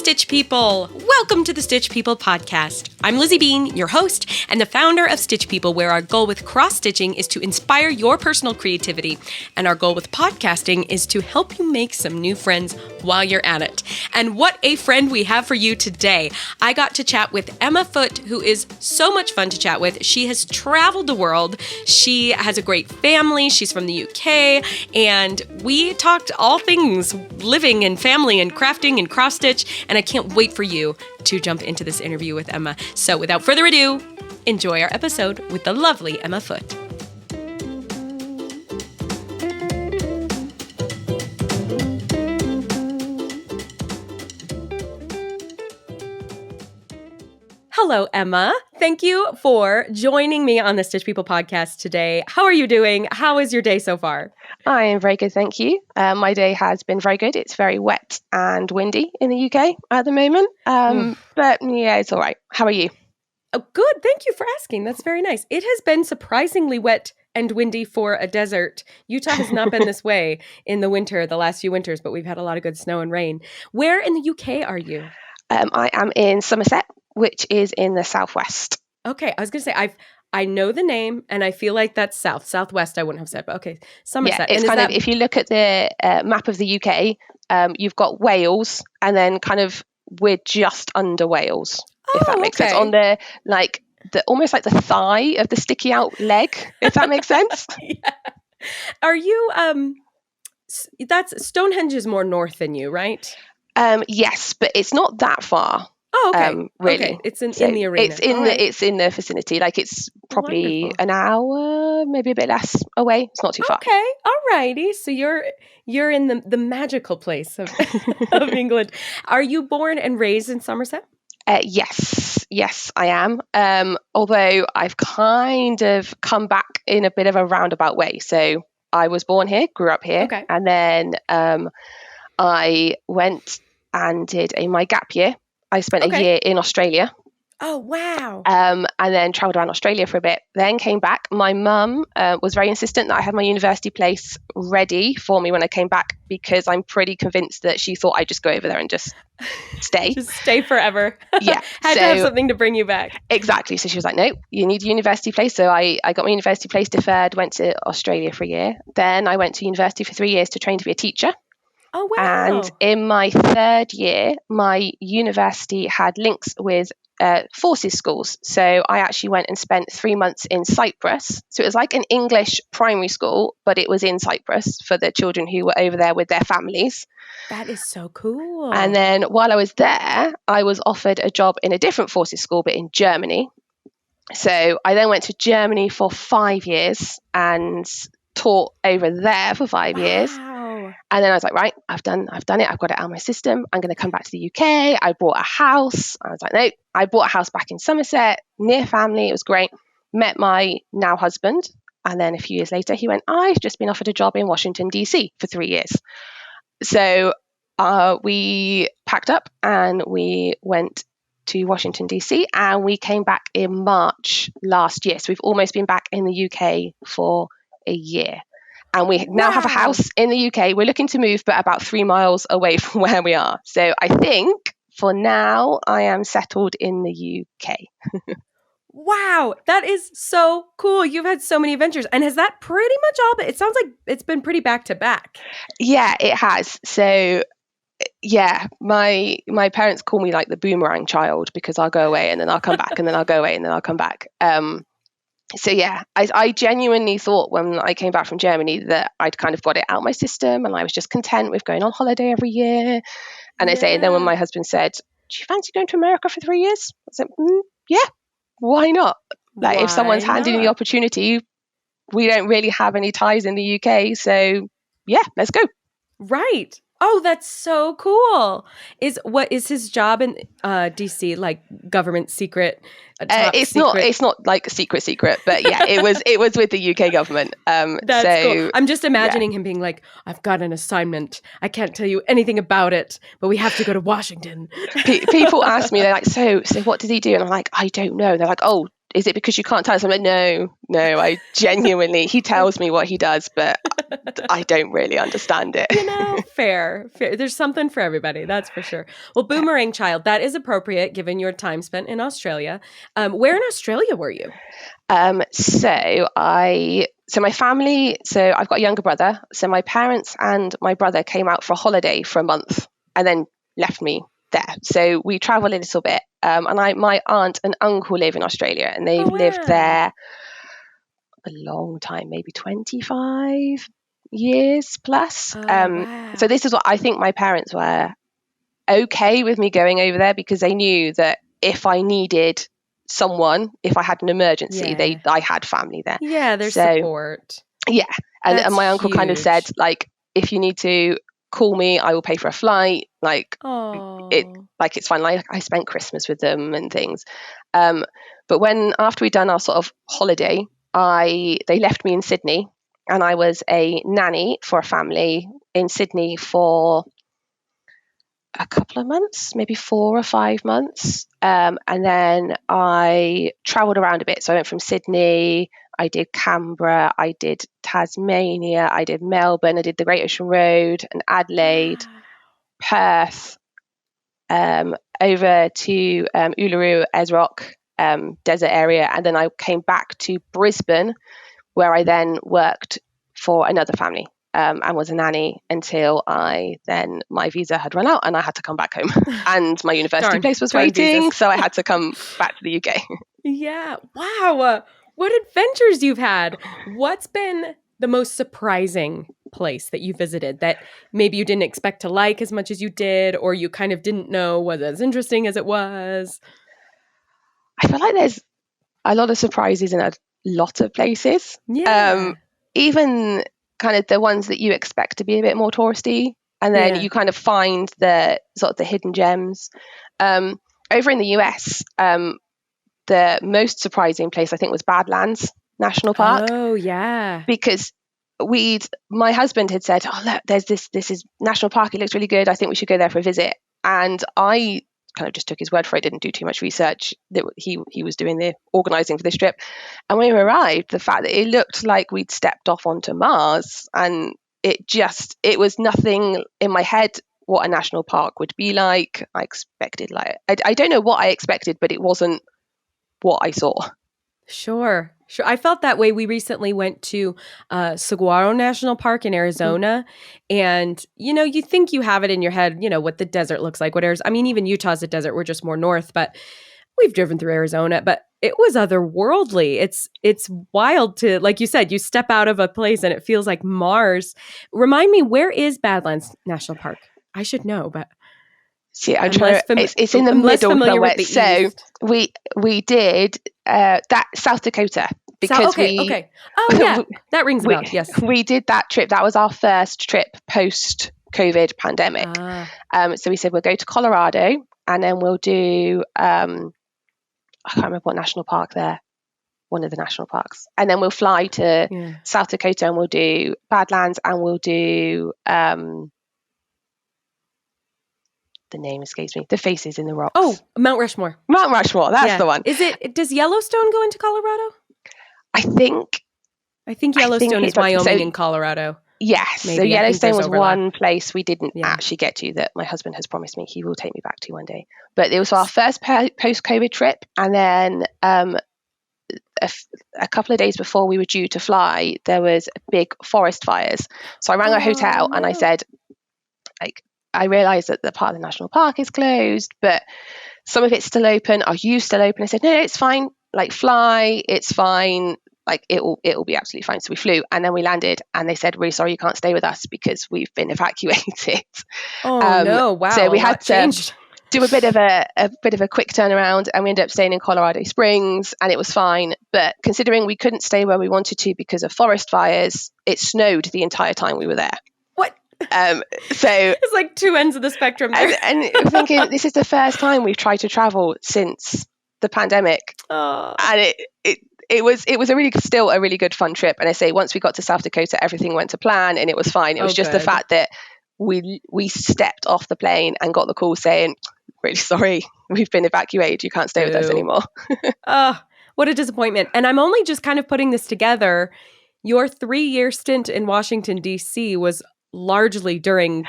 Stitch People! Welcome to the Stitch People podcast. I'm Lizzie Bean, your host, and the founder of Stitch People, where our goal with cross-stitching is to inspire your personal creativity, and our goal with podcasting is to help you make some new friends while you're at it. And what a friend we have for you today. I got to chat with Emma Foote, who is so much fun to chat with. She has traveled the world. She has a great family. She's from the UK, and we talked all things living and family and crafting and cross-stitch, and I can't wait for you to jump into this interview with Emma. So without further ado, enjoy our episode with the lovely Emma Foote. Hello, Emma. Thank you for joining me on the Stitch People podcast today. How are you doing? How is your day so far? I am very good, thank you. My day has been very good. It's very wet and windy in the UK at the moment. But yeah, it's all right. How are you? Oh, good. Thank you for asking. That's very nice. It has been surprisingly wet and windy for a desert. Utah has not been this way in the winter, the last few winters, but we've had a lot of good snow and rain. Where in the UK are you? I am in Somerset, which is in the southwest. Okay, I was going to say, I know the name, and I feel like that's southwest. I wouldn't have said, but okay, Somerset. Yeah, it's kind of, if you look at the map of the UK, you've got Wales, and then kind of we're just under Wales, if that makes sense. On the almost like the thigh of the sticky out leg, if that makes sense. Yeah. Are you? That's Stonehenge is more north than you, right? Yes, but it's not that far. Oh, okay. Really, okay. It's in the arena. It's in the vicinity. Like it's probably an hour, maybe a bit less away. It's not too far. Okay, alrighty. So you're in the magical place of of England. Are you born and raised in Somerset? Yes, I am. Although I've kind of come back in a bit of a roundabout way. So I was born here, grew up here, and then I went and did my gap year. I spent a year in Australia. Oh, wow. And then traveled around Australia for a bit, then came back. My mum was very insistent that I had my university place ready for me when I came back, because I'm pretty convinced that she thought I'd just go over there and just stay. Just stay forever. Yeah. Had to have something to bring you back. Exactly. So she was like, no, you need a university place. So I got my university place deferred, went to Australia for a year. Then I went to university for 3 years to train to be a teacher. Oh, wow. And in my third year, my university had links with forces schools. So I actually went and spent 3 months in Cyprus. So it was like an English primary school, but it was in Cyprus for the children who were over there with their families. That is so cool. And then while I was there, I was offered a job in a different forces school, but in Germany. So I then went to Germany for 5 years and taught over there for 5 years. And then I was like, right, I've done it. I've got it out of my system. I'm going to come back to the UK. I bought a house. I was like, no, I bought a house back in Somerset, near family. It was great. Met my now husband. And then a few years later, he went, I've just been offered a job in Washington, D.C. for 3 years. So we packed up and we went to Washington, D.C. and we came back in March last year. So we've almost been back in the UK for a year. And we now have a house in the UK. We're looking to move, but about 3 miles away from where we are. So I think for now, I am settled in the UK. Wow, that is so cool. You've had so many adventures. And has that pretty much all been, it sounds like it's been pretty back to back. Yeah, it has. So yeah, my parents call me like the boomerang child, because I'll go away and then I'll come back and then I'll go away and then I'll come back. So yeah, I genuinely thought when I came back from Germany that I'd kind of got it out of my system and I was just content with going on holiday every year. And and then when my husband said, do you fancy going to America for 3 years? I said, yeah, why not? Like if someone's handing you the opportunity, we don't really have any ties in the UK. So yeah, let's go. Right. Oh, that's so cool. What is his job in DC, like government secret? It's not like a secret, but yeah, it was with the UK government. That's cool. I'm just imagining him being like, I've got an assignment. I can't tell you anything about it, but we have to go to Washington. People ask me, they're like, so what does he do? And I'm like, I don't know. They're like, oh, is it because you can't tell us? I'm like, no, I genuinely, he tells me what he does, but I don't really understand it. Fair. There's something for everybody, that's for sure. Well, boomerang child, that is appropriate given your time spent in Australia. Where in Australia were you? So my family, so I've got a younger brother. So my parents and my brother came out for a holiday for a month and then left me there. So we traveled a little bit. And my aunt and uncle live in Australia, and they've lived there a long time, maybe 25 years plus. Wow. So this is what I think my parents were okay with me going over there, because they knew that if I needed someone, if I had an emergency, I had family there. Yeah, there's support. Yeah. And my uncle kind of said, like, if you need to call me, I will pay for a flight. Like, it's fine. Like, I spent Christmas with them and things. But after we'd done our sort of holiday, they left me in Sydney, and I was a nanny for a family in Sydney for a couple of months, maybe 4 or 5 months. And then I traveled around a bit. So I went from Sydney, I did Canberra, I did Tasmania, I did Melbourne, I did the Great Ocean Road and Adelaide, Perth, over to Uluru, Esrock, desert area. And then I came back to Brisbane, where I then worked for another family. And was a nanny until my visa had run out and I had to come back home. And my university place was waiting, so I had to come back to the UK. Yeah. Wow. What adventures you've had. What's been the most surprising place that you visited that maybe you didn't expect to like as much as you did, or you kind of didn't know was as interesting as it was? I feel like there's a lot of surprises in a lot of places. Yeah. Even kind of the ones that you expect to be a bit more touristy, and then you kind of find the sort of the hidden gems. Over in the US, the most surprising place I think was Badlands National Park. Oh yeah, because my husband had said, "Oh look, there's this is National Park. It looks really good. I think we should go there for a visit." And I kind of just took his word for it. Didn't do too much research. That he was doing the organising for this trip. And when we arrived, the fact that it looked like we'd stepped off onto Mars, and it was nothing in my head what a national park would be like. I expected I don't know what I expected, but it wasn't what I saw. Sure. I felt that way. We recently went to Saguaro National Park in Arizona. And, you think you have it in your head, what the desert looks like. Even Utah's a desert. We're just more north, but we've driven through Arizona. But it was otherworldly. It's wild to, like you said, you step out of a place and it feels like Mars. Remind me, where is Badlands National Park? I should know, but... See, it's in the middle somewhere. So we did that South Dakota because okay. Oh yeah, that rings a bell. Yes, we did that trip. That was our first trip post COVID pandemic. So we said we'll go to Colorado, and then we'll do I can't remember what national park there. One of the national parks, and then we'll fly to South Dakota, and we'll do Badlands, and we'll do. The name escapes me. The Faces in the Rocks. Oh, Mount Rushmore. Mount Rushmore. That's the one. Does Yellowstone go into Colorado? I think Yellowstone is Wyoming and Colorado. Yes. Maybe. So Yellowstone was one place we didn't actually get to that my husband has promised me he will take me back to one day. But it was our first post-COVID trip. And then a couple of days before we were due to fly, there was big forest fires. So I rang our hotel and I said, I realised that the part of the national park is closed, but some of it's still open. Are you still open? I said, no, it's fine. Fly, it's fine. It'll be absolutely fine. So we flew, and then we landed, and they said, really sorry, you can't stay with us because we've been evacuated. Oh no! Wow. So we had to do a bit of a quick turnaround, and we ended up staying in Colorado Springs, and it was fine. But considering we couldn't stay where we wanted to because of forest fires, it snowed the entire time we were there. What? So it's like two ends of the spectrum there. and thinking this is the first time we've tried to travel since the pandemic, and it was still a really good fun trip. And I say once we got to South Dakota, everything went to plan and it was fine. It was just the fact that we stepped off the plane and got the call saying, really sorry, we've been evacuated, you can't stay with us anymore. What a disappointment. And I'm only just kind of putting this together. Your 3-year stint in Washington, D.C. was largely during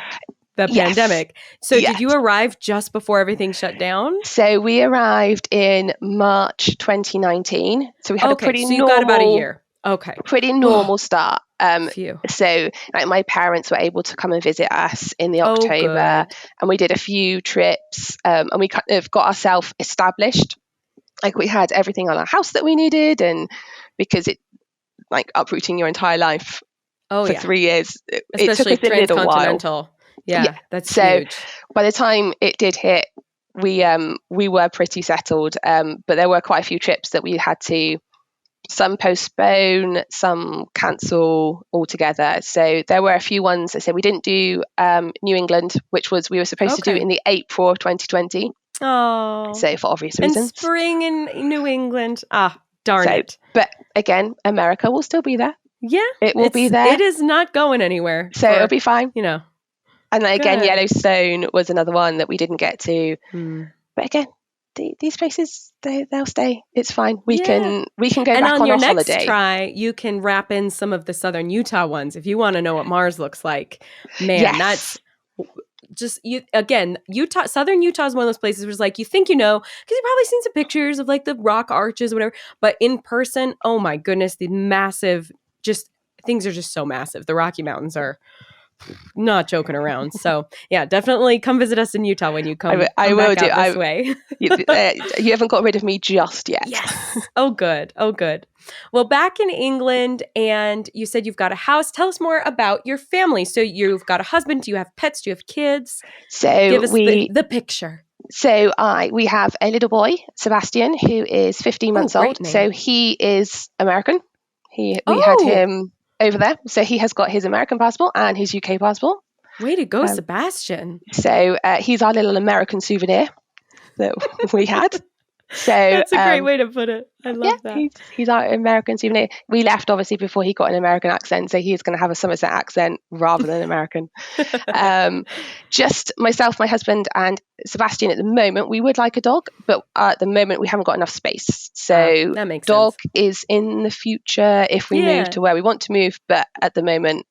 the Yes. pandemic. So Yes. did you arrive just before everything shut down? So we arrived in March 2019. So we had a pretty so you normal, got about a year. Okay. pretty normal start. Phew. So like my parents were able to come and visit us in the October, good. and we did a few trips, and we kind of got ourselves established. Like we had everything on our house that we needed, and because it like uprooting your entire life for 3 years, it took Especially us a little while. transcontinental. Yeah, that's So huge. by the time it did hit, we were pretty settled, but there were quite a few trips that we had to some postpone, some cancel altogether. So there were a few ones that said we didn't do New England, which was we were supposed to do in the April of 2020. Oh, so for obvious reasons. And spring in New England. Ah, darn it. But again, America will still be there. Yeah, it will be there. It is not going anywhere. So it'll be fine. You know. And then again, Yellowstone was another one that we didn't get to. But again, these places they'll stay. It's fine. We can go and back on your a next holiday. Try, you can wrap in some of the southern Utah ones if you want to know what Mars looks like. Man, that's just Utah. Southern Utah is one of those places where it's like you think you know because you've probably seen some pictures of like the rock arches or whatever. But in person, oh my goodness, the massive things are just so massive. The Rocky Mountains are not joking around. So yeah, definitely come visit us in Utah when you come. I will back do out this way. You haven't got rid of me just yet. Yes. Oh, good. Well, back in England, and you said you've got a house. Tell us more about your family. So you've got a husband. Do you have pets? Do you have kids? So give us the picture. So we have a little boy, Sebastian, who is 15 months old. So he is American. We had him over there. So he has got his American passport and his UK passport. Way to go, Sebastian. So he's our little American souvenir that we had. So that's a great way to put it. I love that. He's our American souvenir. We left obviously before he got an American accent, so he's going to have a Somerset accent rather than American. Just myself, my husband, and Sebastian at the moment. We would like a dog, but at the moment we haven't got enough space. So that makes dog sense. is in the future if we move to where we want to move, but at the moment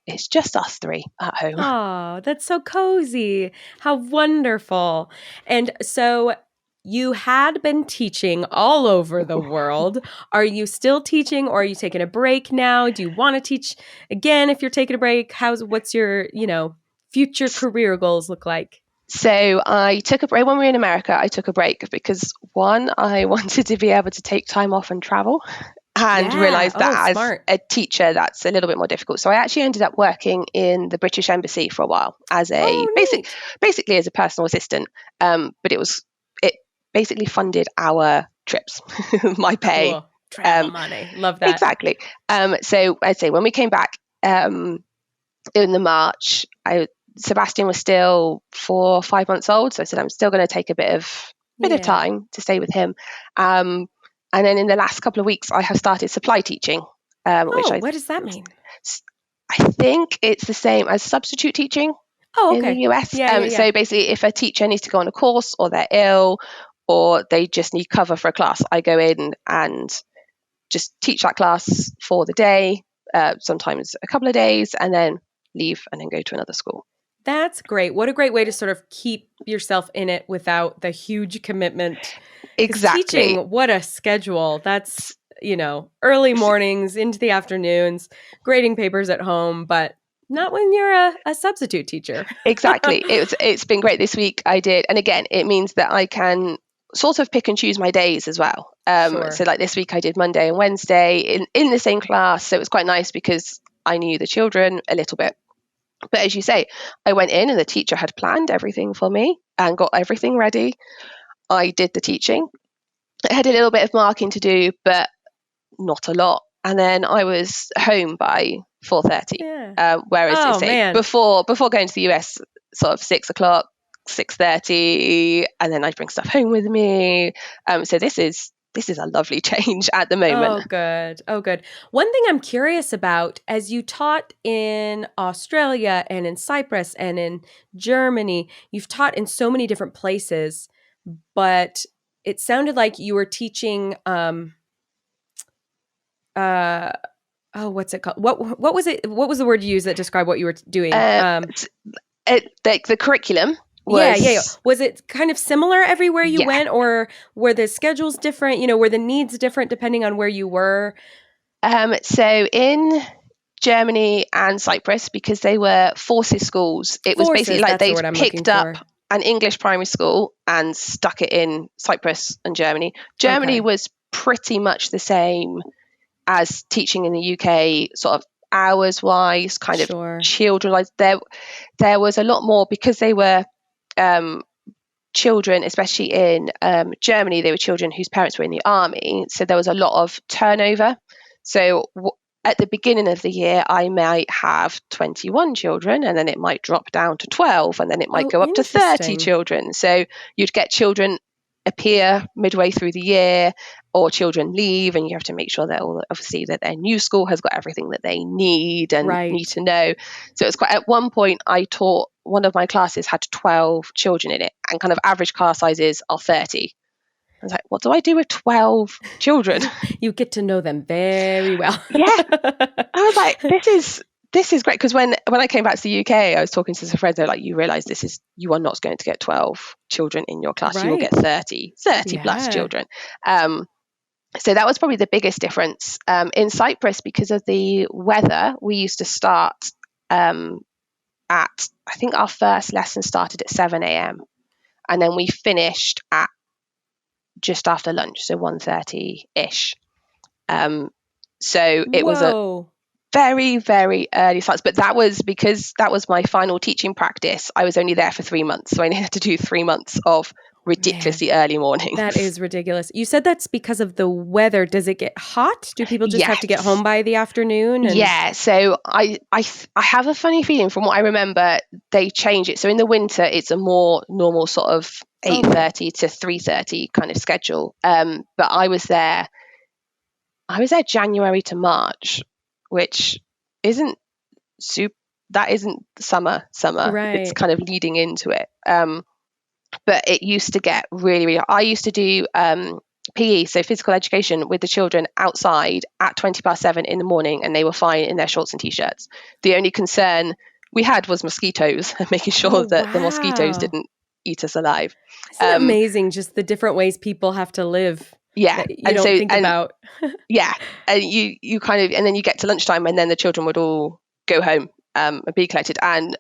it's just us three at home. Oh, that's so cozy. How wonderful. And so you had been teaching all over the world. Are you still teaching or are you taking a break now? Do you want to teach again if you're taking a break? What's your, future career goals look like? So I took a break when we were in America. I took a break because one, I wanted to be able to take time off and travel and realized that as smart. a teacher, that's a little bit more difficult. So I actually ended up working in the British Embassy for a while as basically as a personal assistant. But it basically funded our trips, my pay. Cool. Travel money. Love that. Exactly. So I'd say when we came back in the March, Sebastian was still 4 or 5 months old. So I said, I'm still going to take a bit of time to stay with him. And then in the last couple of weeks, I have started supply teaching. What does that mean? I think it's the same as substitute teaching in the US. So basically, if a teacher needs to go on a course or they're ill or they just need cover for a class, I go in and just teach that class for the day, sometimes a couple of days, and then leave and then go to another school. That's great. What a great way to sort of keep yourself in it without the huge commitment. Exactly. Teaching, what a schedule. That's, early mornings into the afternoons, grading papers at home, but not when you're a substitute teacher. Exactly. It's been great this week. I did. And again, it means that I can sort of pick and choose my days as well. So like this week I did Monday and Wednesday in the same class. So it was quite nice because I knew the children a little bit. But as you say, I went in and the teacher had planned everything for me and got everything ready. I did the teaching. I had a little bit of marking to do, but not a lot. And then I was home by 4:30. Whereas before going to the US, sort of 6:00, 6:30, and then I'd bring stuff home with me. So this is a lovely change at the moment. Oh, good. One thing I'm curious about, as you taught in Australia and in Cyprus and in Germany, you've taught in so many different places, but it sounded like you were teaching what's it called? What was it? What was the word you used that described what you were doing? The curriculum Yeah. was Was it kind of similar everywhere you yeah. went, or were the schedules different? Were the needs different depending on where you were? So in Germany and Cyprus, because they were forces schools, it was basically Forces, like that's the they'd word I'm looking picked up for. an English primary school and stuck it in Cyprus and Germany. Germany Okay. was pretty much the same as teaching in the UK, sort of hours wise, kind of Sure. children wise. There was a lot more because they were children, especially in Germany, they were children whose parents were in the army. So there was a lot of turnover. So at the beginning of the year, I might have 21 children, and then it might drop down to 12, and then it might Oh, go up to 30 interesting. children. So you'd get children appear midway through the year, or children leave, and you have to make sure that obviously that their new school has got everything that they need and need Right. to know. So it's quite, at one point I taught, one of my classes had 12 children in it, and kind of average class sizes are 30. I was like, what do I do with 12 children? You get to know them very well. Yeah. I was like, this is great, because when I came back to the UK, I was talking to some friends. They're like, you realize you are not going to get 12 children in your class. You will get Right. 30 plus Yeah. children. So that was probably the biggest difference. In Cyprus, because of the weather, we used to start I think our first lesson started at 7 a.m. and then we finished at just after lunch, so 1:30-ish. So it was a Whoa. very, very early starts, but that was because that was my final teaching practice. I was only there for 3 months, so I had to do 3 months of Man, ridiculously early mornings. that is ridiculous. You said that's because of the weather. Does it get hot? Do people just have to get Yes. home by the afternoon? Yeah, so I have a funny feeling from what I remember they change it. So in the winter it's a more normal sort of 8:30 to 3:30 kind of schedule. But I was there January to March, which isn't that isn't summer. Right. It's kind of leading into it. But it used to get really, really, I used to do PE, so physical education, with the children outside at 7:20 in the morning, and they were fine in their shorts and t-shirts. The only concern we had was mosquitoes and making sure Oh, that the mosquitoes wow. didn't eat us alive. Isn't it amazing just the different ways people have to live Yeah. that you And don't so, think and about? yeah, and you kind of, and then you get to lunchtime, and then the children would all go home and be collected. And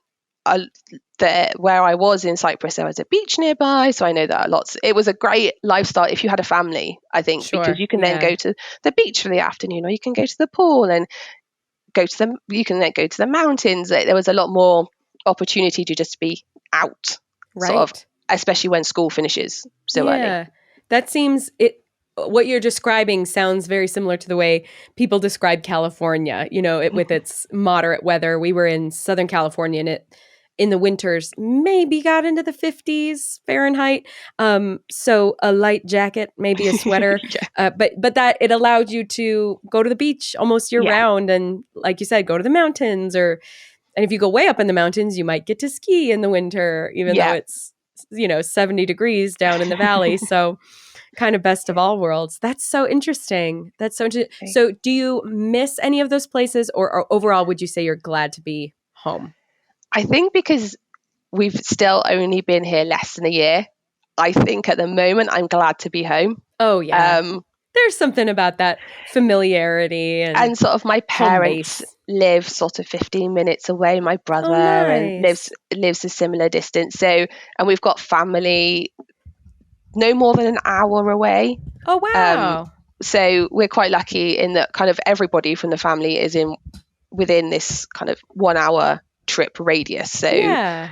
where I was in Cyprus, there was a beach nearby, so I know that it was a great lifestyle if you had a family, I think, because Sure. you can then Yeah. go to the beach for the afternoon, or you can go to the pool and you can then go to the mountains. There was a lot more opportunity to just be out, sort of, Right. especially when school finishes so early. Yeah. That seems what you're describing sounds very similar to the way people describe California, with its moderate weather. We were in Southern California, and it in the winters maybe got into the 50s Fahrenheit. So a light jacket, maybe a sweater, Yeah. but that it allowed you to go to the beach almost year Yeah. round, and like you said, go to the mountains, and if you go way up in the mountains, you might get to ski in the winter, even though Yeah. it's 70 degrees down in the valley. So kind of best of all worlds. That's so interesting. That's so interesting. So do you miss any of those places, or overall would you say you're glad to be home? I think because we've still only been here less than a year, I think at the moment I'm glad to be home. Oh yeah. There's something about that familiarity and sort of my home parents base. live sort of 15 minutes away, my brother, Oh, and nice. lives a similar distance. So, and we've got family no more than an hour away. Oh wow. So we're quite lucky in that kind of everybody from the family is within this kind of 1 hour trip radius. So Yeah.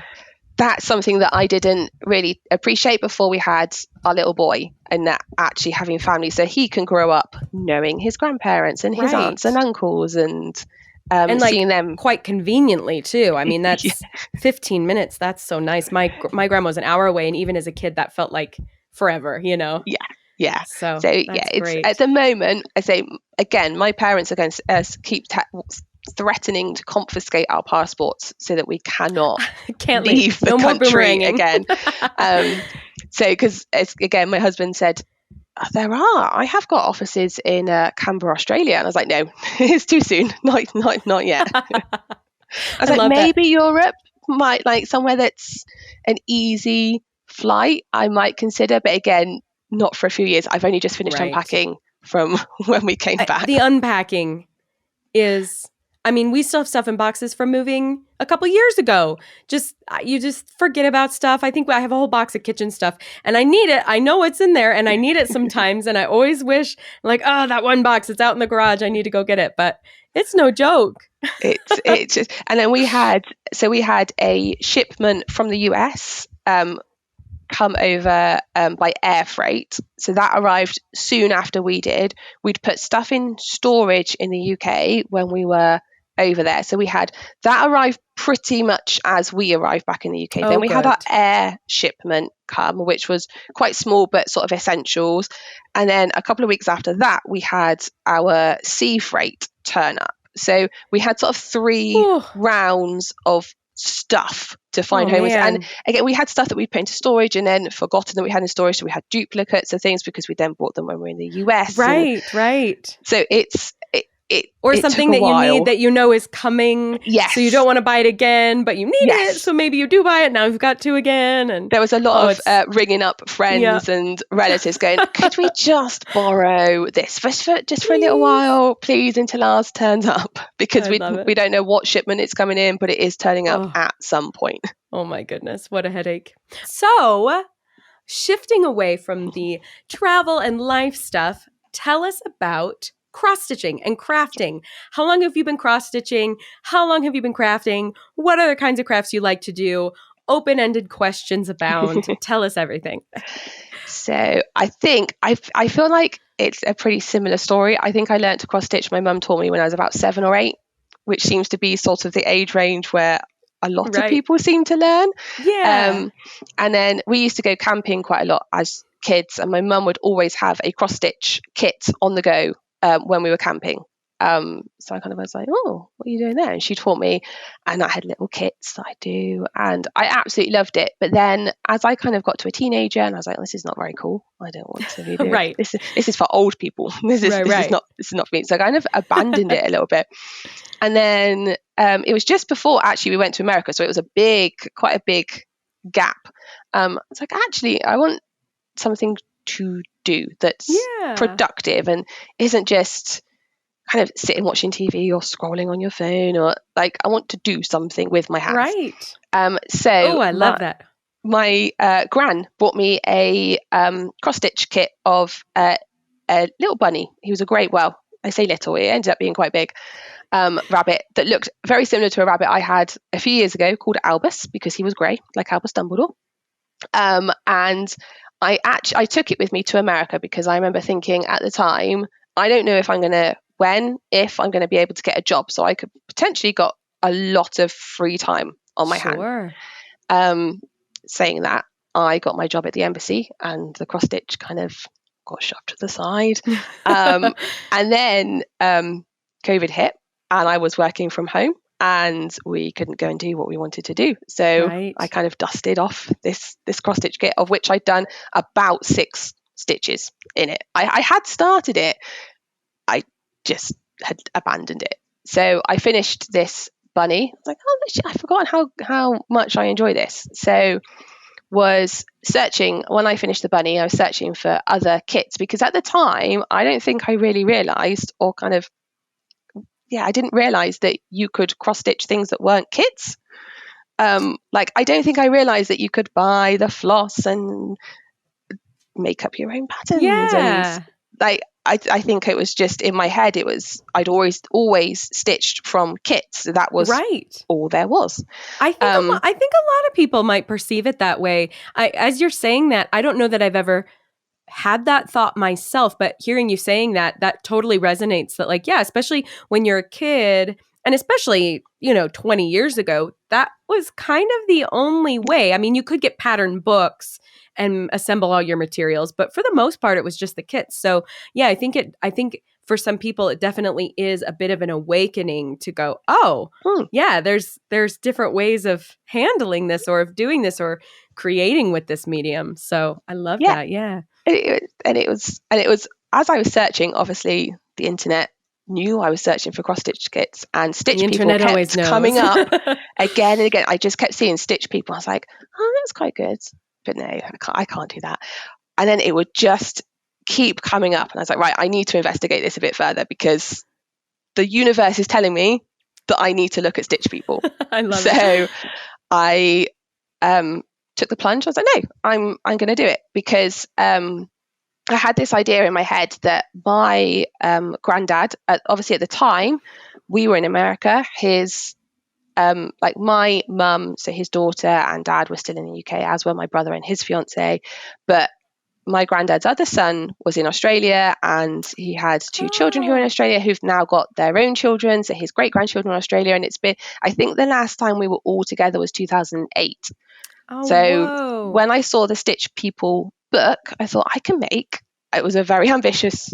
that's something that I didn't really appreciate before we had our little boy, and that actually having family so he can grow up knowing his grandparents and his aunts and uncles, and like seeing them quite conveniently too. I mean, that's Yeah. 15 minutes. That's so nice. My grandma was an hour away, and even as a kid, that felt like forever. Yeah. So So that's it's great. at the moment, I say again, my parents are going to keep threatening to confiscate our passports so that we cannot Can't leave the no more country boomeranging again. So, because again, my husband said, I have got offices in Canberra, Australia. And I was like, no, it's too soon. Not yet. I was I like, love that. maybe Europe might, like somewhere that's an easy flight, I might consider. But again, not for a few years. I've only just finished Right. unpacking from when we came back. The unpacking is, I mean, we still have stuff in boxes from moving a couple years ago. You just forget about stuff. I think I have a whole box of kitchen stuff and I need it. I know it's in there and I need it sometimes. And I always wish, like, oh, that one box, it's out in the garage. I need to go get it. But it's no joke. It's just, and then we had a shipment from the US come over by air freight. So that arrived soon after we did. We'd put stuff in storage in the UK when we were over there. So we had that arrive pretty much as we arrived back in the UK. Then we had our air shipment come, which was quite small but sort of essentials. And then a couple of weeks after that, we had our sea freight turn up. So we had sort of 3 rounds of stuff to find homes. And again, we had stuff that we'd put into storage and then forgotten that we had in storage. So we had duplicates of things because we then bought them when we were in the US. Right. So it something that you need that you know is coming. Yes. So you don't want to buy it again, but you need it. So maybe you do buy it. Now you've got 2 again. And there was a lot of ringing up friends and relatives going, could we just borrow this for a little while, please, until ours turns up? Because we don't know what shipment it's coming in, but it is turning up at some point. Oh my goodness. What a headache. So shifting away from the travel and life stuff, tell us about cross-stitching and crafting. How long have you been cross-stitching? How long have you been crafting? What other kinds of crafts you like to do? Open-ended questions abound. Tell us everything. So I think I feel like it's a pretty similar story. I think I learned to cross-stitch. My mum taught me when I was about 7 or 8, which seems to be sort of the age range where a lot of people seem to learn. Yeah. And then we used to go camping quite a lot as kids, and my mum would always have a cross-stitch kit on the go when we were camping. So I kind of was like, oh, what are you doing there? And she taught me, and I had little kits that I do, and I absolutely loved it. But then as I kind of got to a teenager, and I was like, this is not very cool. I don't want to be doing this. This is for old people. This is not for me. So I kind of abandoned it a little bit. And then it was just before actually we went to America, so it was quite a big gap. It's like, actually, I want something to do that's productive and isn't just kind of sitting watching TV or scrolling on your phone, or like, I want to do something with my hands. Right. So I love that. My gran bought me a cross-stitch kit of a little bunny. He was I say little, it ended up being quite big, rabbit that looked very similar to a rabbit I had a few years ago called Albus, because he was grey, like Albus Dumbledore. And I took it with me to America because I remember thinking at the time, I don't know if I'm going to be able to get a job. So I could potentially got a lot of free time on my hand. Saying that, I got my job at the embassy and the cross stitch kind of got shoved to the side. And then COVID hit and I was working from home and we couldn't go and do what we wanted to do. So I kind of dusted off this cross stitch kit, of which I'd done about 6 stitches in it. I had started it. I just had abandoned it. So I finished this bunny. I was like, I've forgotten how much I enjoy this. So was searching, when I finished the bunny, I was searching for other kits, because at the time, I don't think I really realised, or kind of, I didn't realise that you could cross-stitch things that weren't kits. Like, I don't think I realised that you could buy the floss and make up your own patterns. And like, I think it was just in my head, I'd always stitched from kits. That was all there was. I think a lot of people might perceive it that way. As you're saying that, I don't know that I've ever had that thought myself, but hearing you saying that totally resonates. That, like, especially when you're a kid, and especially, 20 years ago, that was kind of the only way. I mean, you could get pattern books and assemble all your materials, but for the most part, it was just the kits. So I think for some people, it definitely is a bit of an awakening to go, oh, yeah, there's different ways of handling this or of doing this or creating with this medium. So I love that. Yeah. And it was as I was searching, obviously the internet knew I was searching for cross stitch kits, and Stitch People kept coming up again and again. I just kept seeing Stitch People. I was like, oh, that's quite good, but no, I can't do that. And then it would just keep coming up, and I was like, right, I need to investigate this a bit further, because the universe is telling me that I need to look at Stitch People. I love it. So I took the plunge. I was like, no, I'm going to do it, because I had this idea in my head that my granddad, obviously at the time we were in America, his like my mum, so his daughter and dad were still in the UK, as were my brother and his fiance, but my granddad's other son was in Australia, and he had two children who are in Australia who've now got their own children, so his great grandchildren in Australia. And it's been, I think the last time we were all together was 2008. When I saw the Stitch People book, I thought it was a very ambitious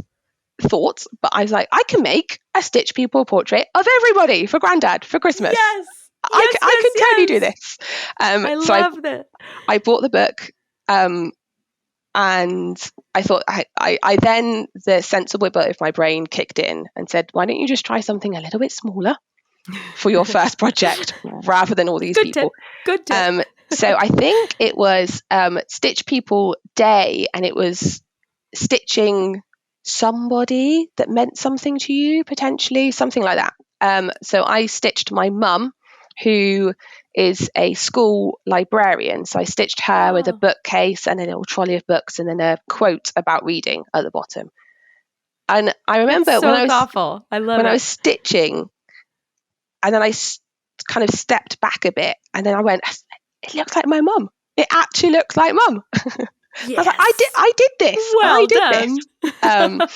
thought, but I was like, I can make a Stitch People portrait of everybody for Granddad for Christmas. Yes. I can totally do this. I love that. I bought the book, and I thought, I then, the sensible bit of my brain kicked in and said, why don't you just try something a little bit smaller for your first project rather than all these people? Good tip. So I think it was Stitch People Day, and it was stitching somebody that meant something to you, potentially, something like that. So I stitched my mum, who is a school librarian. So I stitched her with a bookcase and a little trolley of books, and then a quote about reading at the bottom. And I remember when I was stitching, and then I kind of stepped back a bit, and then I went, it looks like my mum. It actually looks like mum. Yes. I was like, I did this. Well I did done. This.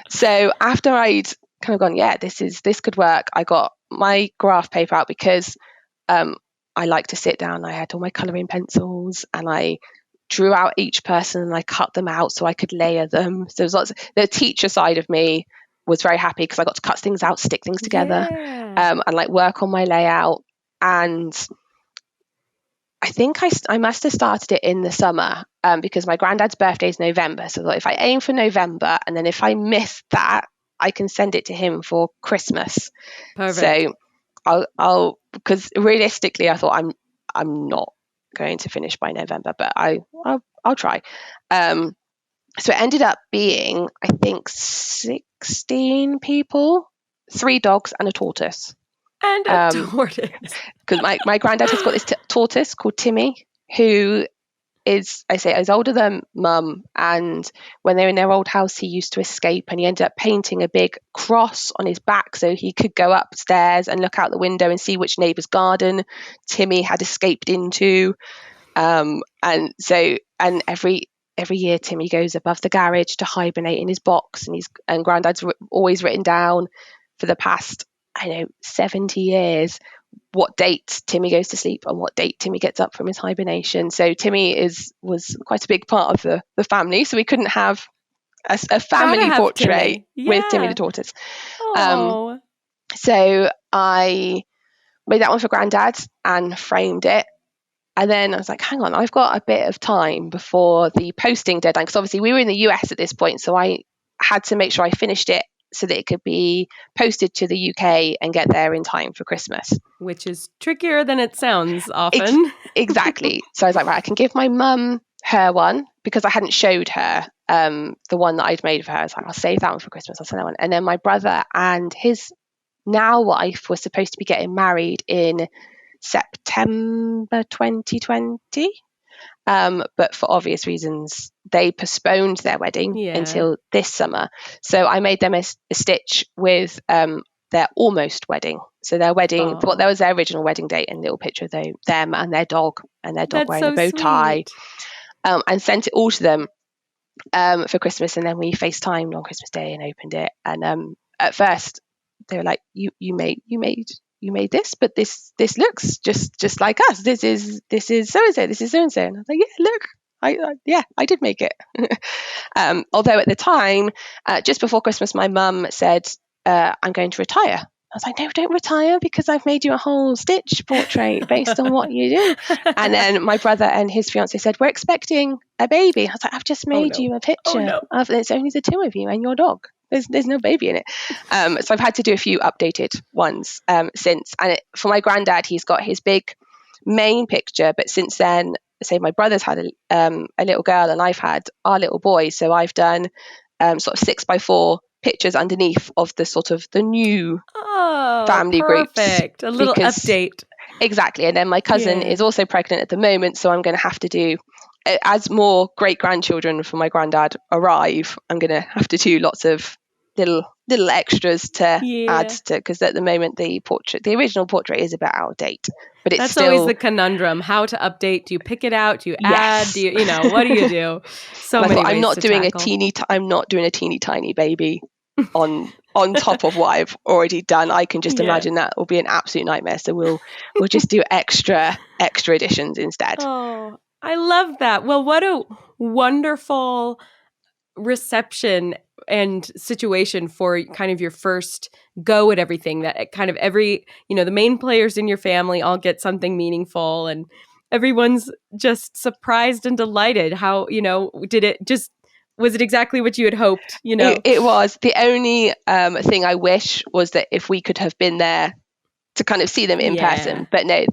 So after I'd kind of gone, yeah, this could work, I got my graph paper out, because I like to sit down. I had all my colouring pencils, and I drew out each person, and I cut them out so I could layer them. So there's lots. The teacher side of me was very happy, because I got to cut things out, stick things together, and like work on my layout. And I think I must have started it in the summer, because my granddad's birthday is November. So I thought, if I aim for November, and then if I miss that, I can send it to him for Christmas. Perfect. So I'll because realistically, I thought I'm not going to finish by November, but I'll try. So it ended up being, I think, 16 people, 3 dogs and a tortoise. And a tortoise. Because my granddad has got this tortoise called Timmy, who is older than mum. And when they were in their old house, he used to escape, and he ended up painting a big cross on his back so he could go upstairs and look out the window and see which neighbour's garden Timmy had escaped into. And every year Timmy goes above the garage to hibernate in his box, and granddad's always written down for the past 70 years what date Timmy goes to sleep and what date Timmy gets up from his hibernation. So Timmy was quite a big part of the family, so we couldn't have a family portrait with Timmy the tortoise. So I made that one for Granddad and framed it. And then I was like, hang on, I've got a bit of time before the posting deadline, because obviously we were in the US at this point, so I had to make sure I finished it so that it could be posted to the UK and get there in time for Christmas. Which is trickier than it sounds often. Exactly. So I was like, right, I can give my mum her one, because I hadn't showed her the one that I'd made for her. I was like, I'll save that one for Christmas. I'll send that one. And then my brother and his now wife were supposed to be getting married in September 2020. But for obvious reasons, they postponed their wedding until this summer. So I made them a stitch with their almost wedding. So their wedding, there was their original wedding date, and a little picture of them and their dog wearing a bow tie, and sent it all to them for Christmas. And then we FaceTimed on Christmas Day and opened it. And at first they were like, you made this, but this looks just like us. This is so and so. This is so and so. And I was like, yeah, look, I did make it. Although at the time, just before Christmas, my mum said, I'm going to retire. I was like, no, don't retire, because I've made you a whole Stitch portrait based on what you do. And then my brother and his fiance said, we're expecting a baby. I was like, I've just made you a picture of it's only the two of you and your dog. There's no baby in it. So I've had to do a few updated ones since. And for my granddad, he's got his big main picture, but since then, say my brother's had a little girl and I've had our little boy, so I've done sort of 6x4 pictures underneath of the sort of the new family perfect. groups. A little update. Exactly. And then my cousin is also pregnant at the moment, so I'm going to have to do, as more great grandchildren from my granddad arrive, I'm going to have to do lots of little extras to add to, because at the moment the original portrait is a bit out of date. But it's That's always the conundrum. How to update? Do you pick it out? Do you add? Do you what do you do? So many ways I'm not to doing tackle. I'm not doing a teeny tiny baby on top of what I've already done. I can just imagine that will be an absolute nightmare. So we'll just do extra editions instead. Oh, I love that. Well, what a wonderful reception and situation for kind of your first go at everything, that kind of every, the main players in your family all get something meaningful and everyone's just surprised and delighted. How, was it exactly what you had hoped? It was. The only thing I wish was that if we could have been there to kind of see them in person, but no,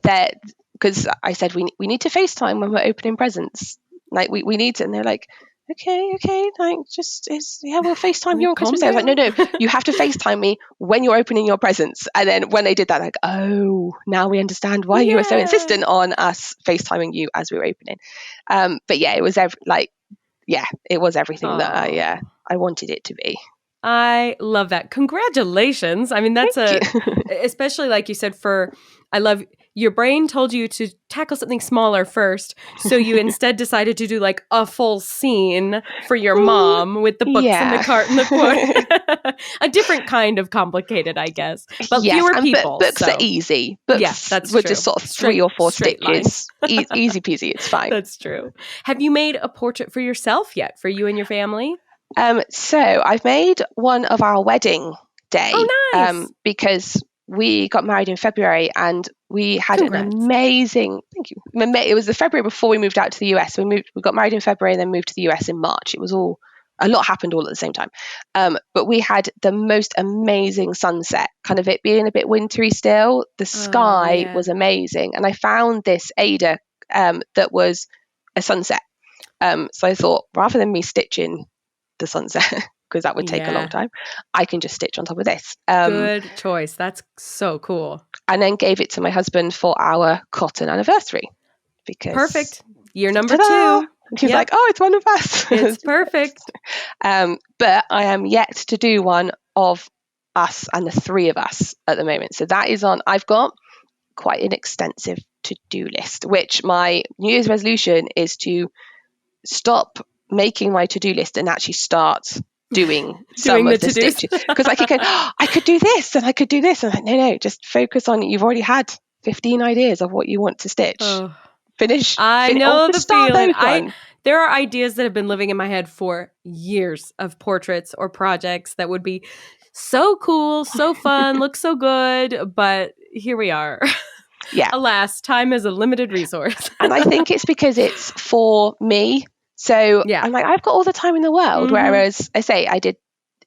because I said we need to FaceTime when we're opening presents. Like we need to, and they're like, okay, like we'll FaceTime you on Christmas Day. I was like, no, you have to FaceTime me when you're opening your presents. And then when they did that, like, oh, now we understand why you were so insistent on us FaceTiming you as we were opening. But yeah, it was it was everything that I wanted it to be. I love that. Congratulations. I mean, that's especially like you said, I love your brain told you to tackle something smaller first. So you instead decided to do like a full scene for your mom with the books and the cart and the quote. A different kind of complicated, I guess. But fewer people. Books are easy. Books that's were true. just sort of 3 or 4 stitches. Easy peasy, it's fine. That's true. Have you made a portrait for yourself yet, for you and your family? So I've made one of our wedding day. Oh, nice. Because we got married in February and we had an amazing, thank you. It was the February before we moved out to the US. We got married in February and then moved to the US in March. It was a lot happened all at the same time. But we had the most amazing sunset, kind of it being a bit wintry still. The sky was amazing. And I found this Ada that was a sunset. So I thought, rather than me stitching the sunset, because that would take a long time, I can just stitch on top of this. Good choice. That's so cool. And then gave it to my husband for our cotton anniversary. Because perfect. Year number ta-da! 2. He's like, oh, it's one of us. It's perfect. But I am yet to do one of us and the 3 of us at the moment. So that is on. I've got quite an extensive to-do list, which my New Year's resolution is to stop making my to-do list and actually start doing some of the stitches. Because I could go, I could do this and I could do this. And I'm like, no, just focus on it. You've already had 15 ideas of what you want to stitch. Finish. I know the feeling. There are ideas that have been living in my head for years of portraits or projects that would be so cool, so fun, look so good. But here we are. Yeah. Alas, time is a limited resource. And I think it's because it's for me. So I'm like, I've got all the time in the world. Whereas I say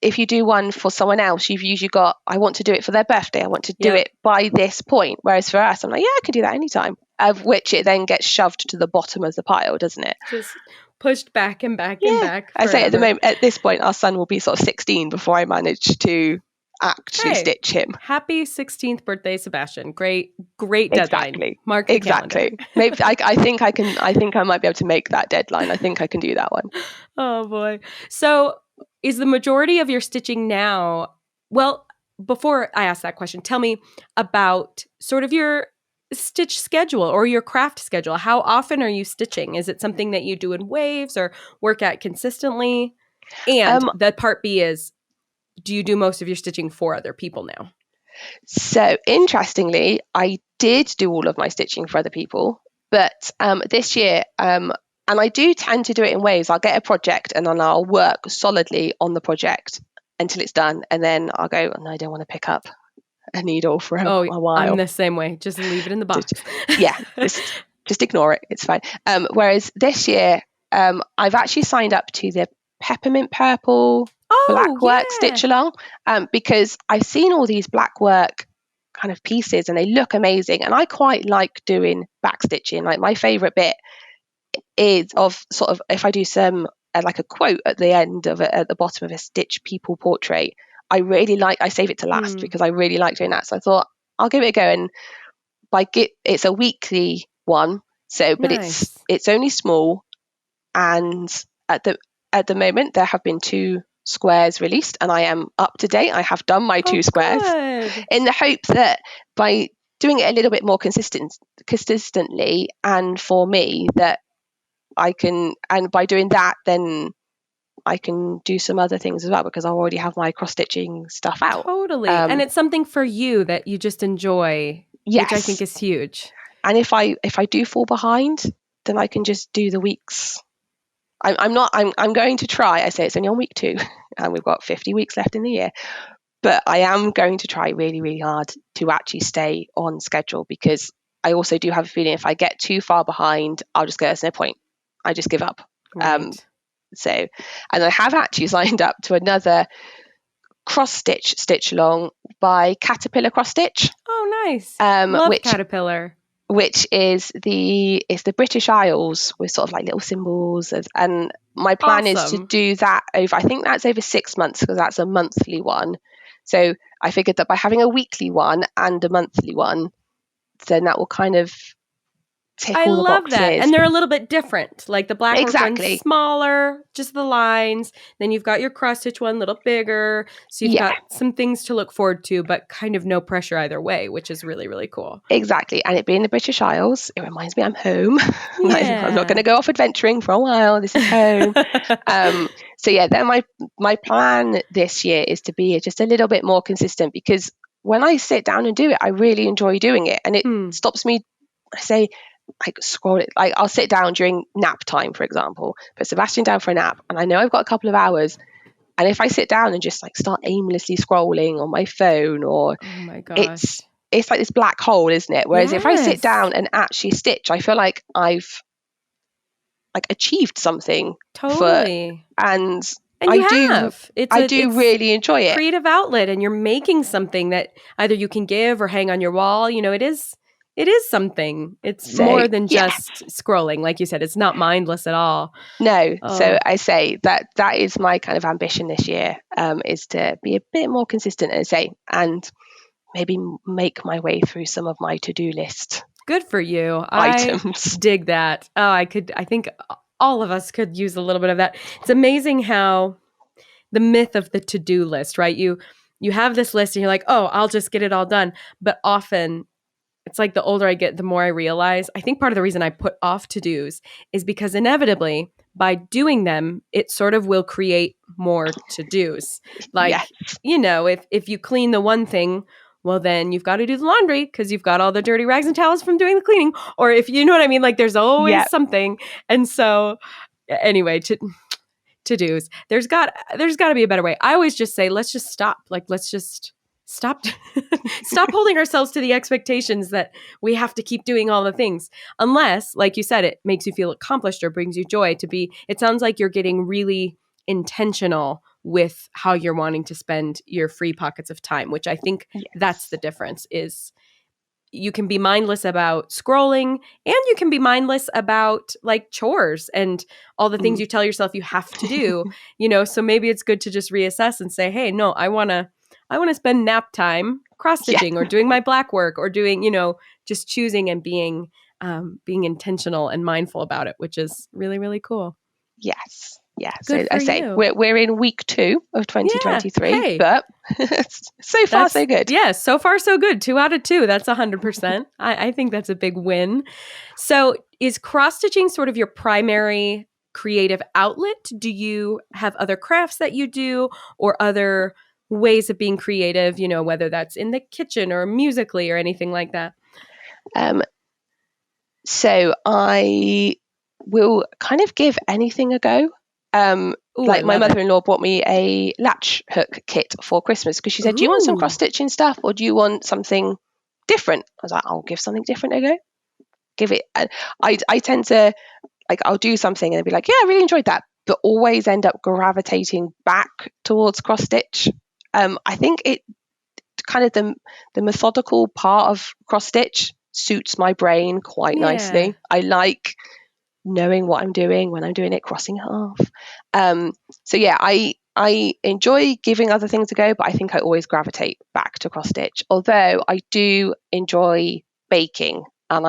if you do one for someone else, you've usually got, I want to do it for their birthday. I want to do it by this point. Whereas for us, I'm like, yeah, I can do that anytime. Of which it then gets shoved to the bottom of the pile, doesn't it? Just pushed back and back and back. Forever. I say at this point, our son will be sort of 16 before I manage to actually stitch him. Happy 16th birthday, Sebastian. Great deadline. Exactly. Mark the calendar. Maybe I think I might be able to make that deadline. I think I can do that one. Oh boy. So is the majority of your stitching now, well, before I ask that question, tell me about sort of your stitch schedule or your craft schedule. How often are you stitching? Is it something that you do in waves or work at consistently? And the part B is, do you do most of your stitching for other people now? So interestingly, I did do all of my stitching for other people, but this year, And I do tend to do it in waves. I'll get a project and then I'll work solidly on the project until it's done. And then I'll go, no, I don't want to pick up a needle for a while. I'm the same way. Just leave it in the box. Just ignore it. It's fine. Whereas this year, I've actually signed up to the peppermint purple black work stitch along because I've seen all these black work kind of pieces and they look amazing. And I quite like doing back stitching. Like my favorite bit is of sort of, if I do some like a quote at the end of it, at the bottom of a Stitch People portrait, I save it to last because I really like doing that. So I thought I'll give it a go. And it's a weekly one. So, but nice. it's only small. And at the moment there have been 2 squares released and I am up to date. I have done my 2 squares in the hope that by doing it a little bit more consistently and for me that I can, and by doing that then I can do some other things as well because I already have my cross stitching stuff out. Totally. And it's something for you that you just enjoy, which I think is huge. And if I do fall behind, then I can just do the weeks. I'm going to try. I say it's only on week 2 and we've got 50 weeks left in the year. But I am going to try really, really hard to actually stay on schedule because I also do have a feeling if I get too far behind, I'll just go, there's no point. I just give up. Right. And I have actually signed up to another cross stitch along by Caterpillar Cross Stitch. Oh, nice. Love Caterpillar. Which is the British Isles with sort of like little symbols. And my plan is to do that over, I think that's over 6 months because that's a monthly one. So I figured that by having a weekly one and a monthly one, then that will kind of tick all the boxes. I love that. And they're a little bit different. Like the black one's smaller, just the lines. Then you've got your cross stitch one, a little bigger. So you've got some things to look forward to, but kind of no pressure either way, which is really, really cool. Exactly. And it being the British Isles, it reminds me I'm home. I'm not going to go off adventuring for a while. This is home. So yeah, then my plan this year is to be just a little bit more consistent because when I sit down and do it, I really enjoy doing it. And it stops me, I say, like scroll it, like I'll sit down during nap time, for example, put Sebastian down for a nap and I know I've got a couple of hours, and if I sit down and just like start aimlessly scrolling on my phone or oh my gosh, it's like this black hole, isn't it? Whereas if I sit down and actually stitch, I feel like I've like achieved something. Totally. And I do really enjoy it. Creative outlet, and you're making something that either you can give or hang on your wall. You know, it is something. It's more than just scrolling. Like you said, it's not mindless at all. No. So I say that is my kind of ambition this year, is to be a bit more consistent and maybe make my way through some of my to-do list. Good for you. Items. I dig that. I think all of us could use a little bit of that. It's amazing how the myth of the to-do list, right? You have this list and you're like, oh, I'll just get it all done. But often it's like the older I get, the more I realize. I think part of the reason I put off to-dos is because inevitably by doing them, it sort of will create more to-dos. Like, you know, if you clean the one thing, well, then you've got to do the laundry because you've got all the dirty rags and towels from doing the cleaning. Or if you know what I mean, like there's always something. And so anyway, to-dos, there's got to be a better way. I always just say, let's just stop. Like, let's just stop holding ourselves to the expectations that we have to keep doing all the things. Unless, like you said, it makes you feel accomplished or brings you joy to be. It sounds like you're getting really intentional with how you're wanting to spend your free pockets of time, which I think that's the difference. Is you can be mindless about scrolling and you can be mindless about like chores and all the things you tell yourself you have to do, you know, so maybe it's good to just reassess and say, hey, no, I want to spend nap time cross-stitching or doing my black work or doing, you know, just choosing and being intentional and mindful about it, which is really, really cool. Yes. Yeah, so I say we're in week 2 of 2023, but so far so good. Yeah, so far so good. 2 out of 2. That's 100%. I think that's a big win. So is cross-stitching sort of your primary creative outlet? Do you have other crafts that you do or other ways of being creative, you know, whether that's in the kitchen or musically or anything like that? So I will kind of give anything a go. Ooh, Like I my love it. mother-in-law bought me a latch hook kit for Christmas because she said, do you want some Ooh. cross-stitching stuff or do you want something different? I was like, I'll give something different a go. Give it. I tend to, like, I'll do something and be like, yeah, I really enjoyed that, but always end up gravitating back towards cross-stitch. I think it kind of the methodical part of cross-stitch suits my brain quite Yeah. nicely. I like knowing what I'm doing when I'm doing it, crossing it off. So yeah, I enjoy giving other things a go, but I think I always gravitate back to cross stitch. Although I do enjoy baking, and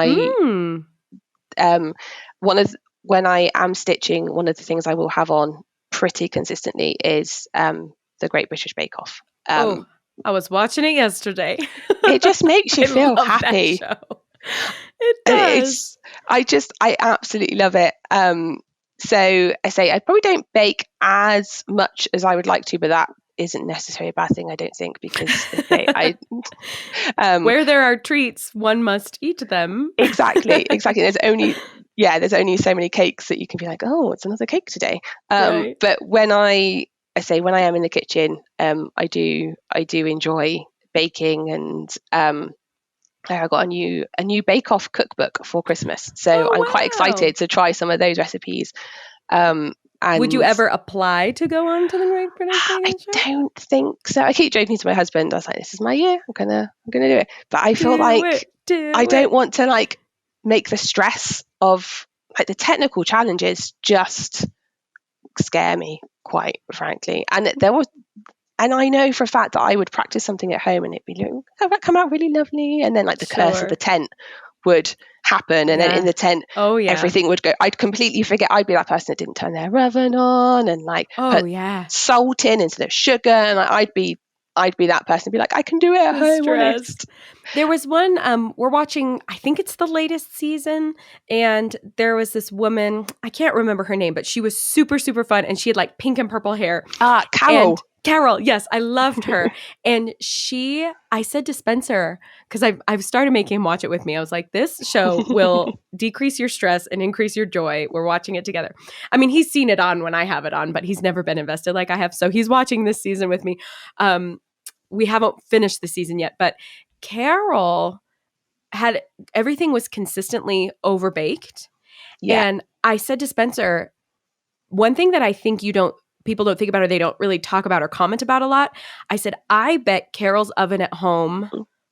when I am stitching, one of the things I will have on pretty consistently is the Great British Bake Off. Oh, I was watching it yesterday. It just makes you I feel love happy. that show. It does. I absolutely love it. So I say I probably don't bake as much as I would like to, but that isn't necessarily a bad thing, I don't think, because where there are treats, one must eat them. Exactly. There's only so many cakes that you can be like, oh, it's another cake today. Right. But when I am in the kitchen, I do enjoy baking, and I got a new Bake Off cookbook for Christmas, so I'm quite excited to try some of those recipes. And would you ever apply to go on to the Great British Baking Show? I don't think so. I keep joking to my husband. I was like, "This is my year. I'm gonna do it." But I feel like I don't want to like make the stress of like the technical challenges just scare me, quite frankly. And I know for a fact that I would practice something at home and it'd be like, oh, that come out really lovely, and then like the curse of the tent would happen, and then in the tent, everything would go. I'd completely forget. I'd be that person that didn't turn their oven on and like put salt in instead of sugar, and I'd be that person, be like, I can do it at home. Honest. There was one, we're watching, I think it's the latest season, and there was this woman, I can't remember her name, but she was super, super fun, and she had like pink and purple hair. Carol. Carol, yes, I loved her. And I said to Spencer, because I've started making him watch it with me. I was like, this show will decrease your stress and increase your joy. We're watching it together. I mean, he's seen it on when I have it on, but he's never been invested like I have. So he's watching this season with me. We haven't finished the season yet, but Carol everything was consistently overbaked. Yeah. And I said to Spencer, one thing that I think people don't think about, or they don't really talk about or comment about a lot. I said, I bet Carol's oven at home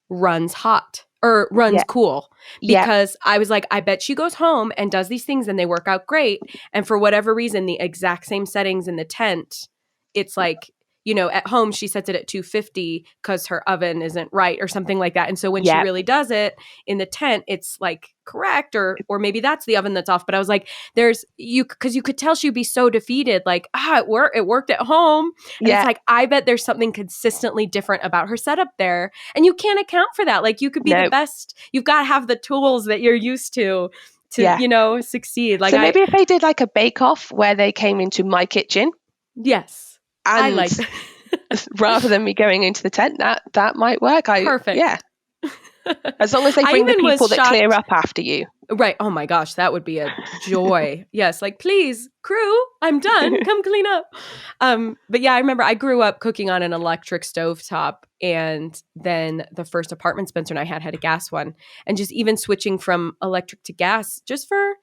runs hot or runs cool, because I was like, I bet she goes home and does these things and they work out great. And for whatever reason, the exact same settings in the tent, it's like, at home, she sets it at 250 because her oven isn't right or something like that. And so when she really does it in the tent, it's like correct, or maybe that's the oven that's off. But I was like, because you could tell she'd be so defeated, like, it worked at home. And it's like, I bet there's something consistently different about her setup there. And you can't account for that. Like, you could be the best. You've got to have the tools that you're used to succeed. Like, so maybe if they did like a bake-off where they came into my kitchen. Yes. And I like that. rather than me going into the tent, that might work. Perfect. Yeah. As long as they bring the people that clear up after you. Right. Oh my gosh, that would be a joy. Yes. Like, please, crew, I'm done. Come clean up. But yeah, I remember I grew up cooking on an electric stovetop, and then the first apartment Spencer and I had a gas one. And just even switching from electric to gas just for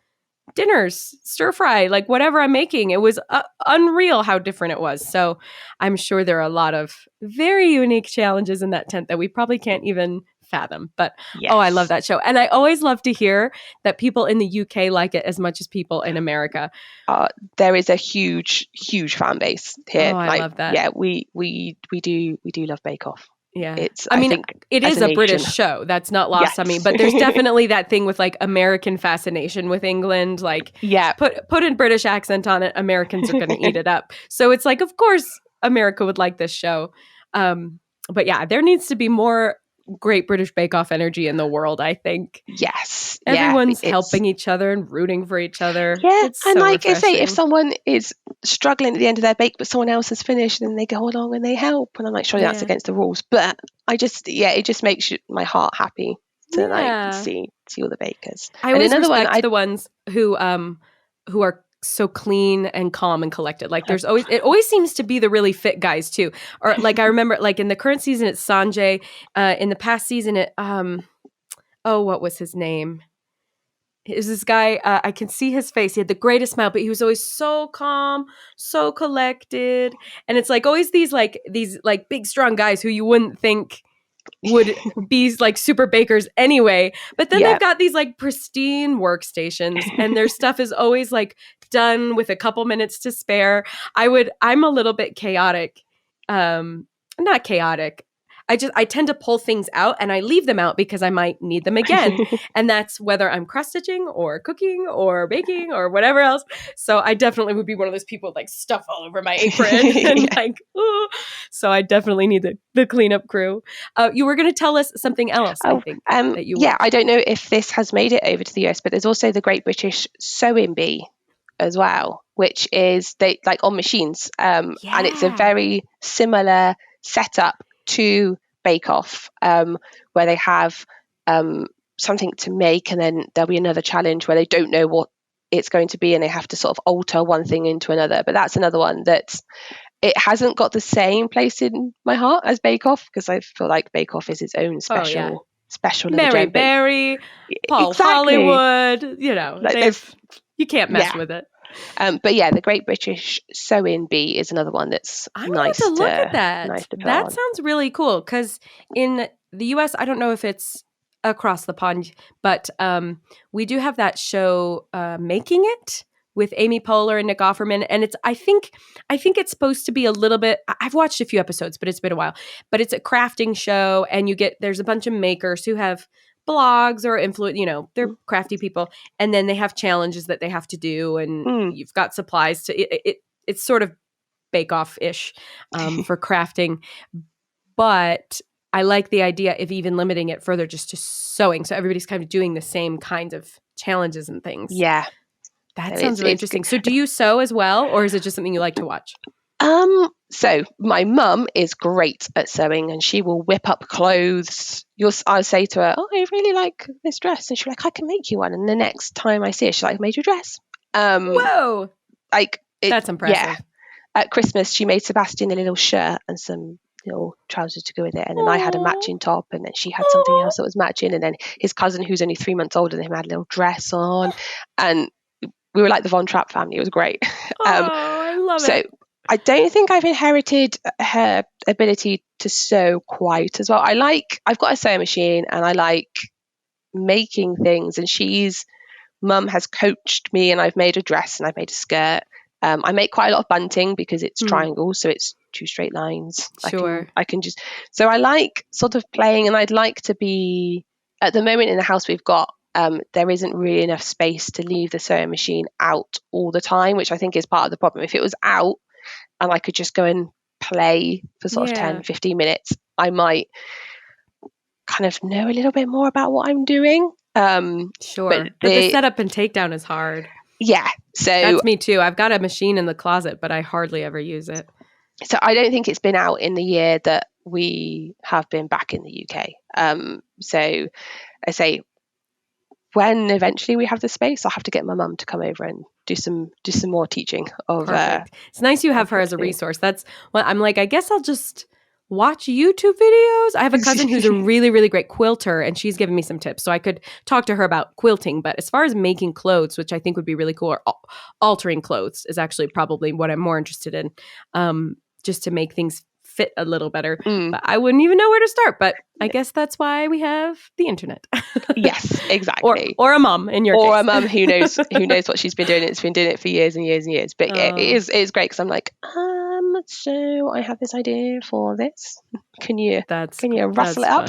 dinners, stir fry, like whatever I'm making, it was unreal how different it was. So I'm sure there are a lot of very unique challenges in that tent that we probably can't even fathom. But I love that show. And I always love to hear that people in the UK like it as much as people in America. There is a huge fan base here. I love that. Yeah, we do love Bake Off. Yeah. I think it is a British show. That's not lost on me. But there's definitely that thing with like American fascination with England. Like, put a British accent on it, Americans are going to eat it up. So it's like, of course, America would like this show. But yeah, there needs to be more Great British Bake Off energy in the world, I think. Yes. Everyone's helping each other and rooting for each other. Yeah. It's and so like refreshing. I say, if someone is struggling at the end of their bake, but someone else has finished, and then they go along and they help. And I'm like, surely that's against the rules. But it just makes my heart happy to like see all the bakers. I always respect the ones who who are so clean and calm and collected. Like it always seems to be the really fit guys too. Or like I remember like in the current season it's Sanjay. In the past season it what was his name? Is this guy, I can see his face. He had the greatest smile, but he was always so calm, so collected. And it's like always these big, strong guys who you wouldn't think would be like super bakers anyway. But then they've got these like pristine workstations and their stuff is always like done with a couple minutes to spare. I'm a little bit chaotic. Not chaotic. I tend to pull things out and I leave them out because I might need them again. And that's whether I'm cross stitching or cooking or baking or whatever else. So I definitely would be one of those people with like stuff all over my apron and like, ooh. So I definitely need the cleanup crew. You were going to tell us something else, I think, that you watched. I don't know if this has made it over to the US, but there's also the Great British Sewing Bee as well, which is they like on machines. And it's a very similar setup to Bake Off, where they have something to make and then there'll be another challenge where they don't know what it's going to be and they have to sort of alter one thing into another. But that's another one that it hasn't got the same place in my heart as Bake Off, because I feel like Bake Off is its own special Mary Berry, Paul Hollywood, like you can't mess with it. But the Great British Sewing Bee is another one that's nice to look at that. Nice to that sounds really cool, because in the US, I don't know if it's across the pond, but we do have that show, Making It, with Amy Poehler and Nick Offerman, and I think it's supposed to be a little bit. I've watched a few episodes, but it's been a while. But it's a crafting show, and there's a bunch of makers who have blogs or influence, they're crafty people, and then they have challenges that they have to do, and you've got supplies to it's sort of Bake Off-ish for crafting. But I like the idea of even limiting it further just to sewing, so everybody's kind of doing the same kinds of challenges and things. That sounds really interesting. So do you sew as well, or is it just something you like to watch? So my mum is great at sewing, and she will whip up clothes. I'll say to her, "Oh, I really like this dress," and she's like, "I can make you one." And the next time I see her, she's like, "I made you a dress." Whoa! That's impressive. Yeah. At Christmas, she made Sebastian a little shirt and some little trousers to go with it, and then I had a matching top, and then she had something else that was matching, and then his cousin, who's only 3 months older than him, had a little dress on, and we were like the Von Trapp family. It was great. I love it. I don't think I've inherited her ability to sew quite as well. I've got a sewing machine and I like making things, and mum has coached me, and I've made a dress and I've made a skirt. I make quite a lot of bunting because it's triangles, so it's 2 straight lines. Sure. So I like sort of playing, and I'd like to be, at the moment in the house we've got, there isn't really enough space to leave the sewing machine out all the time, which I think is part of the problem. If it was out and I could just go and play for sort of 10, 15 minutes, I might kind of know a little bit more about what I'm doing. Sure. But the setup and takedown is hard. Yeah. So that's me too. I've got a machine in the closet, but I hardly ever use it. So I don't think it's been out in the year that we have been back in the UK. So I say, when eventually we have the space, I'll have to get my mum to come over and do some more teaching of. It's nice you have her as a resource. That's what I'm like. I guess I'll just watch YouTube videos. I have a cousin who's a really, really great quilter, and she's given me some tips, so I could talk to her about quilting. But as far as making clothes, which I think would be really cool, or altering clothes is actually probably what I'm more interested in, just to make things fit a little better. But I wouldn't even know where to start. But I guess that's why we have the internet. Yes, exactly. Or a mum in your case. Or a mum who knows what she's been doing. It's been doing it for years and years and years. But it is great, because I'm like, so I have this idea for this. Can you rustle it up?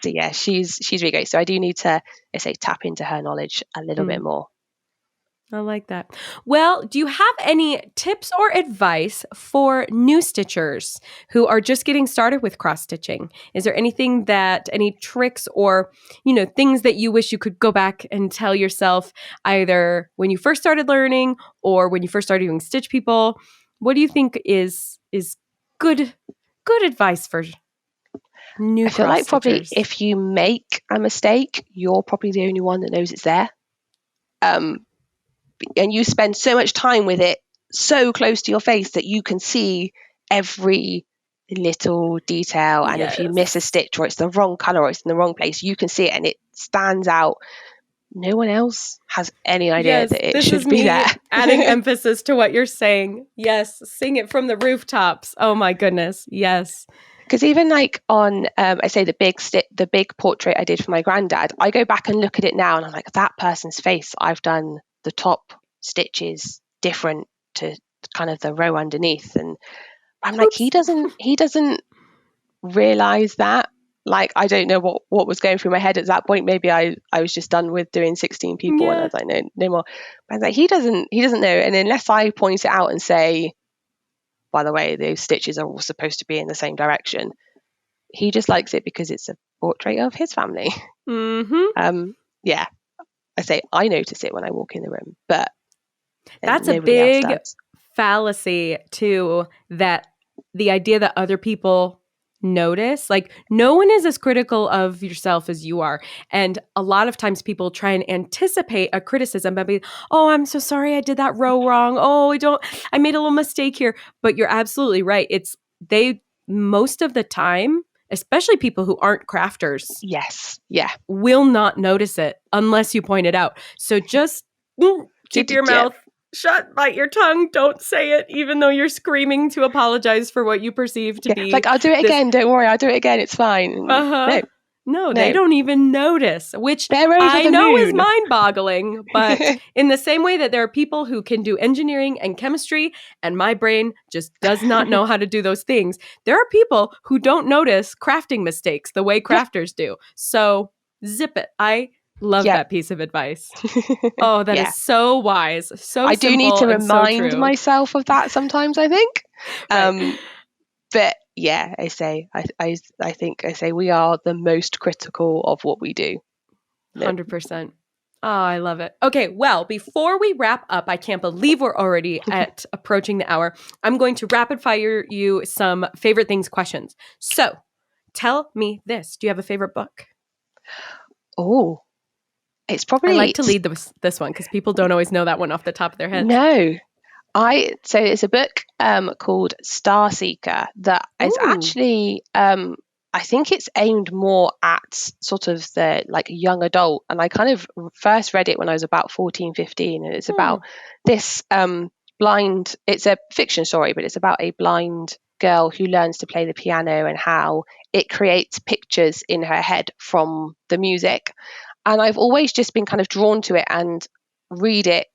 So yeah, she's really great. So I do need to, tap into her knowledge a little bit more. I like that. Well, do you have any tips or advice for new stitchers who are just getting started with cross stitching? Is there any tricks or, things that you wish you could go back and tell yourself, either when you first started learning or when you first started doing Stitch People? What do you think is good advice for new cross stitchers? I feel like probably if you make a mistake, you're probably the only one that knows it's there. and you spend so much time with it so close to your face that you can see every little detail. And if you miss a stitch, or it's the wrong color, or it's in the wrong place, you can see it and it stands out. No one else has any idea that it should be there. Adding emphasis to what you're saying. Yes, sing it from the rooftops. Oh my goodness, yes. Because even like on, I say the big portrait I did for my granddad, I go back and look at it now and I'm like, that person's face, I've done the top stitches different to kind of the row underneath. And I'm like, he doesn't realize that. Like, I don't know what was going through my head at that point. Maybe I was just done with doing 16 people and I was like, no more. But I was like, he doesn't know. And unless I point it out and say, by the way, those stitches are all supposed to be in the same direction, he just likes it because it's a portrait of his family. Yeah, I say I notice it when I walk in the room, but that's a big fallacy too, that the idea that other people notice, like no one is as critical of yourself as you are. And a lot of times people try and anticipate a criticism by being, oh, I'm so sorry I did that row wrong. Oh, I made a little mistake here. But you're absolutely right. Most of the time, especially people who aren't crafters, will not notice it unless you point it out. So just keep your mouth shut, bite your tongue, don't say it, even though you're screaming to apologize for what you perceive to be. Like, I'll do it again, don't worry, I'll do it again, it's fine. No, they don't even notice, which I know is mind-boggling. But in the same way that there are people who can do engineering and chemistry, and my brain just does not know how to do those things, there are people who don't notice crafting mistakes the way crafters do. So zip it. I love that piece of advice. Oh, that is so wise. So I do need to remind myself of that sometimes, I think. Right. But yeah, I think we are the most critical of what we do. 100%. Oh, I love it. Okay, well, before we wrap up, I can't believe we're already at approaching the hour. I'm going to rapid fire you some favorite things questions. So, tell me this. Do you have a favorite book? Oh, it's probably... I like to lead this one because people don't always know that one off the top of their heads. No. So it's a book called Star Seeker that is actually... I think it's aimed more at sort of the like young adult. And I kind of first read it when I was about 14, 15. And it's about this blind... It's a fiction story, but it's about a blind girl who learns to play the piano and how it creates pictures in her head from the music. And I've always just been kind of drawn to it and read it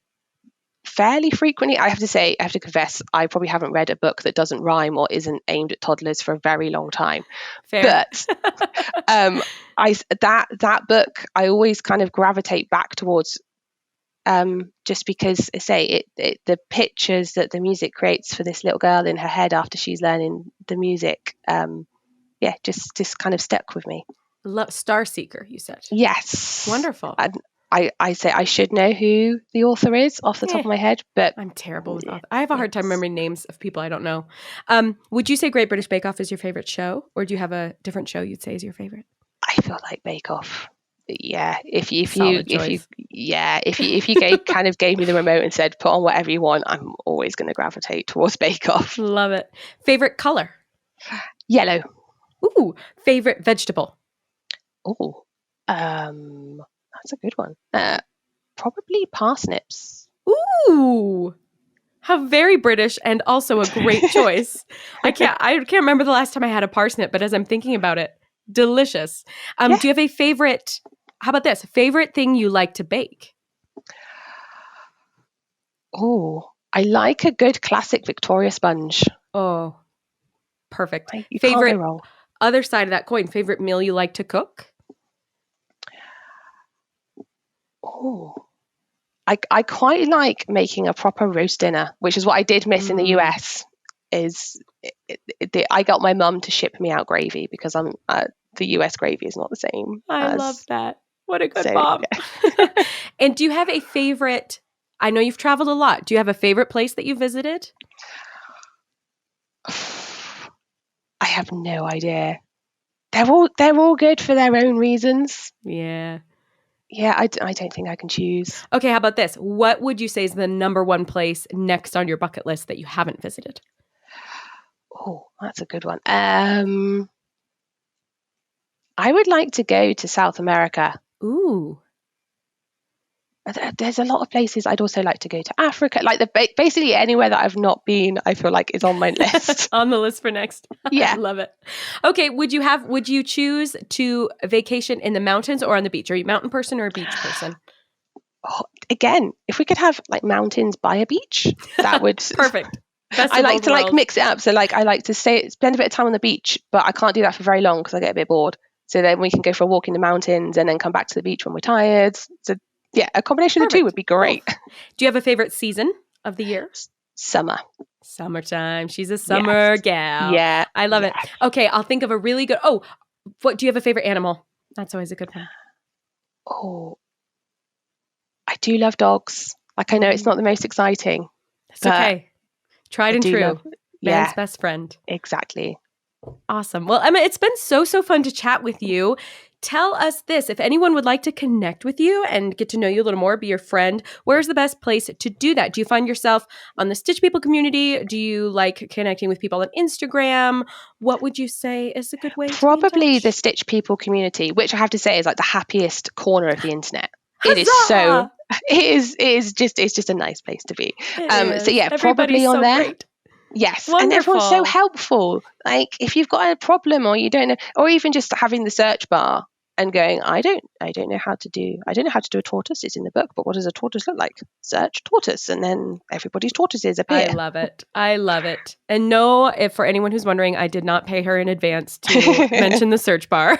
fairly frequently. I have to confess, I probably haven't read a book that doesn't rhyme or isn't aimed at toddlers for a very long time. Fair. But that book I always kind of gravitate back towards, just because the pictures that the music creates for this little girl in her head after she's learning the music, just kind of stuck with me. Star Seeker, you said. Yes. Wonderful. I say I should know who the author is off the top of my head, but I'm terrible with author. I have a hard time remembering names of people I don't know. Would you say Great British Bake Off is your favorite show, or do you have a different show you'd say is your favorite? I feel like Bake Off. Yeah, if you kind of gave me the remote and said put on whatever you want, I'm always going to gravitate towards Bake Off. Love it. Favorite color? Yellow. Ooh, favorite vegetable? Oh, that's a good one. Probably parsnips. Ooh, how very British, and also a great choice. I can't remember the last time I had a parsnip, but as I'm thinking about it, delicious. Do you have a favorite? How about this? Favorite thing you like to bake? Oh, I like a good classic Victoria sponge. Oh, perfect. Favorite other side of that coin. Favorite meal you like to cook? Oh, I quite like making a proper roast dinner, which is what I did miss in the US. I got my mum to ship me out gravy because the US gravy is not the same. I love that. What a good mom. Yeah. And do you have a favorite? I know you've traveled a lot. Do you have a favorite place that you visited? I have no idea. They're all good for their own reasons. Yeah. Yeah, I don't think I can choose. Okay, how about this? What would you say is the number one place next on your bucket list that you haven't visited? Oh, that's a good one. I would like to go to South America. Ooh. There's a lot of places I'd also like to go to. Africa, like basically anywhere that I've not been, I feel like is on my list. On the list for next. Yeah. I love it. Okay, would you choose to vacation in the mountains or on the beach? Are you a mountain person or a beach person? Oh, again, if we could have like mountains by a beach, that would Perfect. Best I of like both to like worlds. mix it up. So like I like to spend a bit of time on the beach, but I can't do that for very long because I get a bit bored. So then we can go for a walk in the mountains and then come back to the beach when we're tired. So yeah, a combination of the two would be great. Cool. Do you have a favorite season of the year? Summer. Summertime. She's a summer gal. Yeah. I love it. Okay, I'll think of a really good. Oh, what do you have a favorite animal? That's always a good one. Oh, I do love dogs. Like I know it's not the most exciting. That's okay. Tried and true. Man's best friend. Exactly. Awesome. Well, Emma, it's been so fun to chat with you. Tell us this. If anyone would like to connect with you and get to know you a little more, be your friend, where's the best place to do that? Do you find yourself on the Stitch People community? Do you like connecting with people on Instagram? What would you say is a good way Probably to be in touch? the Stitch People community, which I have to say is like the happiest corner of the internet. Huzzah! It is so it's just a nice place to be. So yeah, Everybody's probably on so there. Great. Yes. Wonderful. And everyone's so helpful. Like if you've got a problem or you don't know, or even just having the search bar and going, I don't know how to do a tortoise. It's in the book, but what does a tortoise look like? Search tortoise, and then everybody's tortoises appear. I love it. And no, if for anyone who's wondering, I did not pay her in advance to mention the search bar,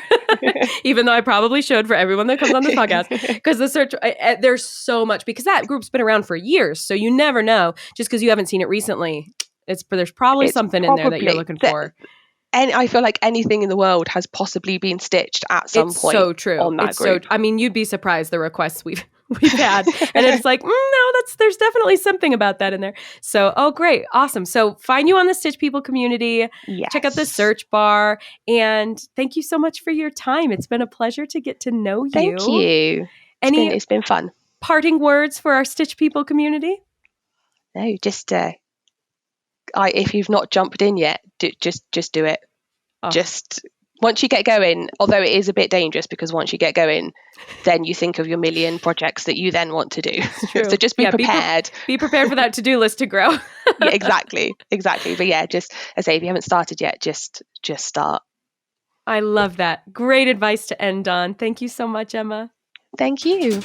even though I probably should for everyone that comes on this podcast, because the search, there's so much, because that group's been around for years. So you never know, just because you haven't seen it recently, there's probably something in there that you're looking for. And I feel like anything in the world has possibly been stitched at some point. So true. On that group. I mean, you'd be surprised the requests we've had, and it's like, no, there's definitely something about that in there. So, oh, great, awesome. So, find you on the Stitch People community. Yes. Check out the search bar, and thank you so much for your time. It's been a pleasure to get to know you. Thank you. It's been fun. Parting words for our Stitch People community? No, just if you've not jumped in yet, just do it. Oh. Just once you get going, although it is a bit dangerous, because once you get going, then you think of your million projects that you then want to do. So just be prepared. Be prepared for that to-do list to grow. Yeah, exactly. But yeah, just I say, if you haven't started yet, just start. I love that. Great advice to end on. Thank you so much, Emma. Thank you.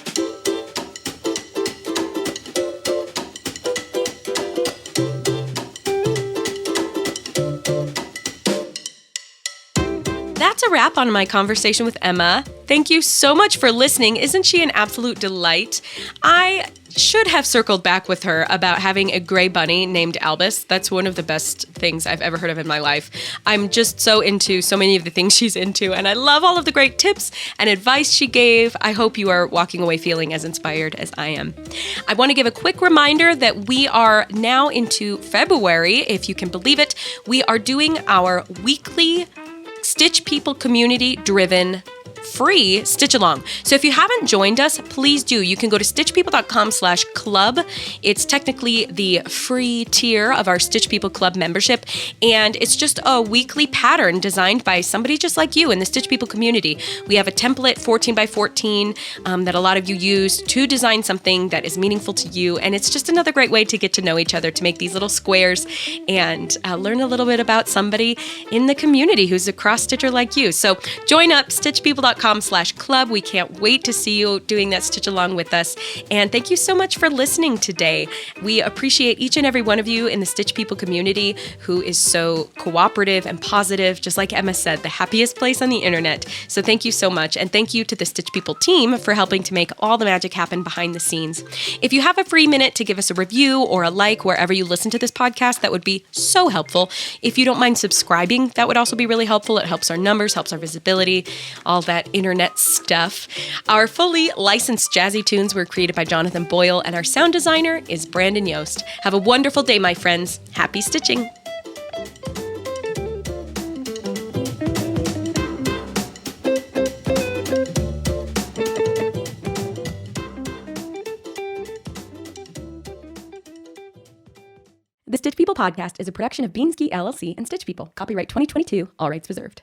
That's a wrap on my conversation with Emma. Thank you so much for listening. Isn't she an absolute delight? I should have circled back with her about having a gray bunny named Albus. That's one of the best things I've ever heard of in my life. I'm just so into so many of the things she's into, and I love all of the great tips and advice she gave. I hope you are walking away feeling as inspired as I am. I want to give a quick reminder that we are now into February, if you can believe it. We are doing our weekly Stitch People community driven free stitch along. So if you haven't joined us, please do. You can go to stitchpeople.com/club. It's technically the free tier of our Stitch People Club membership, and it's just a weekly pattern designed by somebody just like you in the Stitch People community. We have a template 14 by 14 that a lot of you use to design something that is meaningful to you, and it's just another great way to get to know each other, to make these little squares and learn a little bit about somebody in the community who's a cross-stitcher like you. So join up, stitchpeople.com/club. We can't wait to see you doing that stitch along with us. And thank you so much for listening today. We appreciate each and every one of you in the Stitch People community who is so cooperative and positive, just like Emma said, the happiest place on the internet. So thank you so much. And thank you to the Stitch People team for helping to make all the magic happen behind the scenes. If you have a free minute to give us a review or a like wherever you listen to this podcast, that would be so helpful. If you don't mind subscribing, that would also be really helpful. It helps our numbers, helps our visibility, all that internet stuff. Our fully licensed jazzy tunes were created by Jonathan Boyle, and our sound designer is Brandon Yost. Have a wonderful day, my friends. Happy stitching. The Stitch People podcast is a production of Beanski LLC and Stitch People. Copyright 2022, all rights reserved.